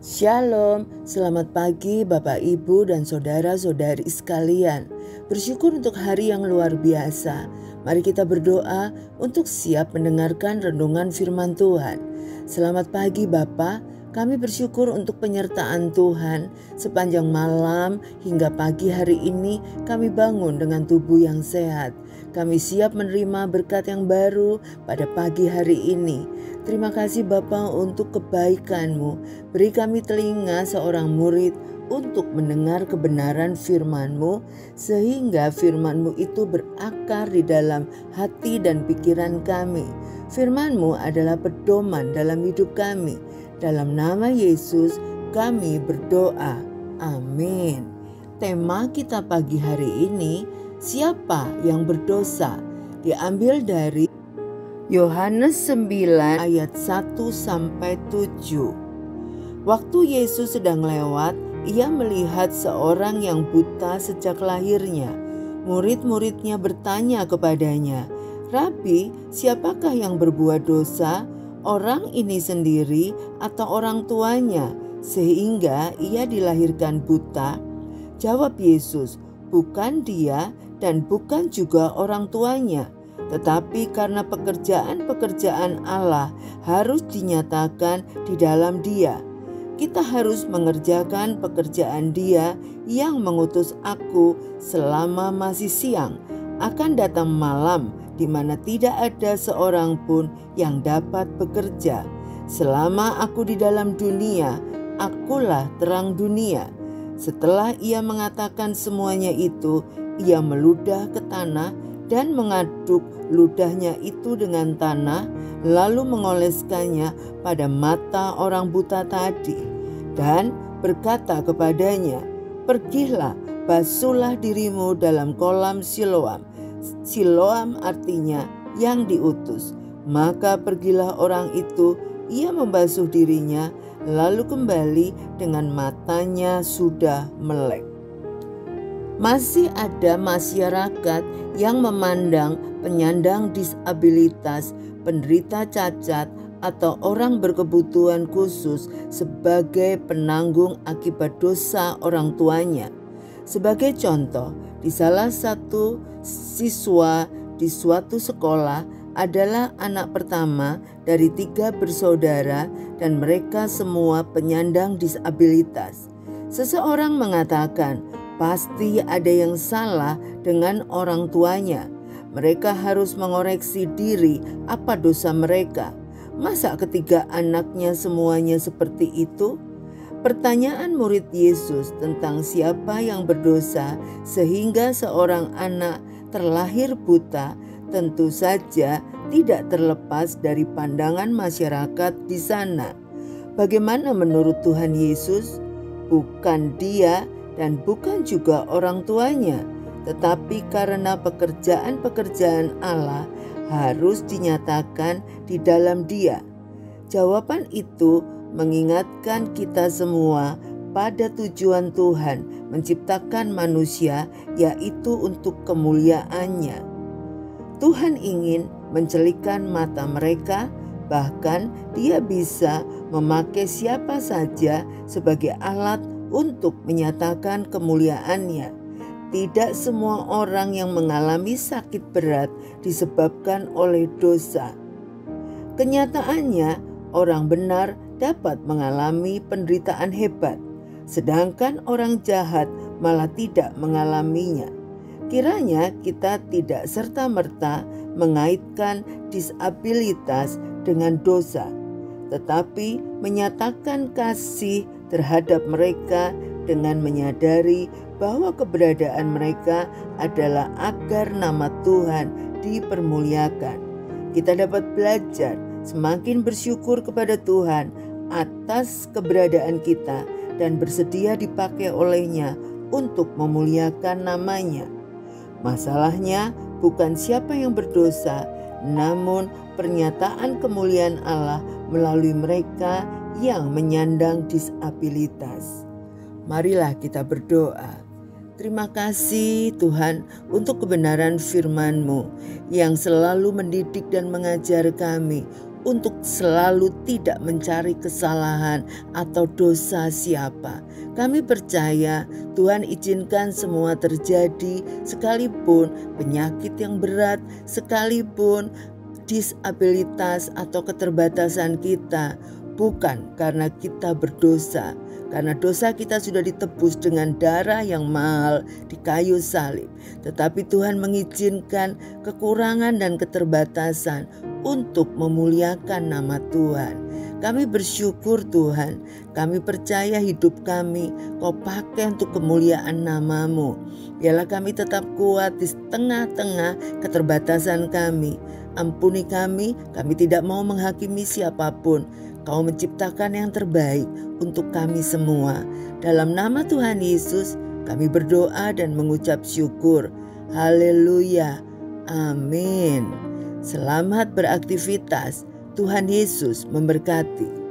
Shalom, selamat pagi Bapak Ibu dan saudara-saudari sekalian. Bersyukur untuk hari yang luar biasa. Mari kita berdoa untuk siap mendengarkan renungan firman Tuhan. Selamat pagi Bapak. Kami bersyukur untuk penyertaan Tuhan sepanjang malam hingga pagi hari ini kami bangun dengan tubuh yang sehat. Kami siap menerima berkat yang baru pada pagi hari ini. Terima kasih Bapa untuk kebaikan-Mu. Beri kami telinga seorang murid untuk mendengar kebenaran firman-Mu, sehingga firman-Mu itu berakar di dalam hati dan pikiran kami. Firman-Mu adalah pedoman dalam hidup kami. Dalam nama Yesus kami berdoa. Amin. Tema kita pagi hari ini, siapa yang berdosa? Diambil dari Yohanes 9 ayat 1-7. Waktu Yesus sedang lewat, ia melihat seorang yang buta sejak lahirnya. Murid-muridnya bertanya kepadanya, "Rabi, siapakah yang berbuat dosa? Orang ini sendiri atau orang tuanya, sehingga ia dilahirkan buta?" Jawab Yesus, "Bukan dia dan bukan juga orang tuanya, tetapi karena pekerjaan-pekerjaan Allah harus dinyatakan di dalam dia. Kita harus mengerjakan pekerjaan Dia yang mengutus aku selama masih siang. Akan datang malam di mana tidak ada seorang pun yang dapat bekerja. Selama aku di dalam dunia, akulah terang dunia." Setelah ia mengatakan semuanya itu, ia meludah ke tanah dan mengaduk ludahnya itu dengan tanah, lalu mengoleskannya pada mata orang buta tadi, dan berkata kepadanya, "Pergilah, basuhlah dirimu dalam kolam Siloam." Siloam artinya yang diutus. Maka pergilah orang itu, ia membasuh dirinya, lalu kembali dengan matanya sudah melek. Masih ada masyarakat yang memandang penyandang disabilitas, penderita cacat, atau orang berkebutuhan khusus sebagai penanggung akibat dosa orang tuanya. Sebagai contoh, di salah satu siswa di suatu sekolah adalah anak pertama dari 3 bersaudara dan mereka semua penyandang disabilitas. Seseorang mengatakan, pasti ada yang salah dengan orang tuanya. Mereka harus mengoreksi diri apa dosa mereka. Masa ketiga anaknya semuanya seperti itu? Pertanyaan murid Yesus tentang siapa yang berdosa sehingga seorang anak terlahir buta tentu saja tidak terlepas dari pandangan masyarakat di sana. Bagaimana menurut Tuhan Yesus? Bukan dia dan bukan juga orang tuanya, tetapi karena pekerjaan-pekerjaan Allah harus dinyatakan di dalam Dia. Jawaban itu mengingatkan kita semua pada tujuan Tuhan menciptakan manusia, yaitu untuk kemuliaan-Nya. Tuhan ingin mencelikan mata mereka, bahkan Dia bisa memakai siapa saja sebagai alat untuk menyatakan kemuliaan-Nya. Tidak semua orang yang mengalami sakit berat disebabkan oleh dosa. Kenyataannya, orang benar dapat mengalami penderitaan hebat, sedangkan orang jahat malah tidak mengalaminya. Kiranya kita tidak serta-merta mengaitkan disabilitas dengan dosa, tetapi menyatakan kasih terhadap mereka dengan menyadari bahwa keberadaan mereka adalah agar nama Tuhan dipermuliakan. Kita dapat belajar semakin bersyukur kepada Tuhan atas keberadaan kita dan bersedia dipakai oleh-Nya untuk memuliakan nama-Nya. Masalahnya bukan siapa yang berdosa, namun pernyataan kemuliaan Allah melalui mereka yang menyandang disabilitas. Marilah kita berdoa. Terima kasih Tuhan untuk kebenaran firman-Mu yang selalu mendidik dan mengajar kami untuk selalu tidak mencari kesalahan atau dosa siapa. Kami percaya Tuhan izinkan semua terjadi, sekalipun penyakit yang berat, sekalipun disabilitas atau keterbatasan kita, bukan karena kita berdosa. Karena dosa kita sudah ditebus dengan darah yang mahal di kayu salib. Tetapi Tuhan mengizinkan kekurangan dan keterbatasan untuk memuliakan nama Tuhan. Kami bersyukur Tuhan, kami percaya hidup kami Kau pakai untuk kemuliaan nama-Mu. Biarlah kami tetap kuat di tengah-tengah keterbatasan kami. Ampuni kami tidak mau menghakimi siapapun. Kau menciptakan yang terbaik untuk kami semua. Dalam nama Tuhan Yesus, kami berdoa dan mengucap syukur. Haleluya. Amin. Selamat beraktivitas. Tuhan Yesus memberkati.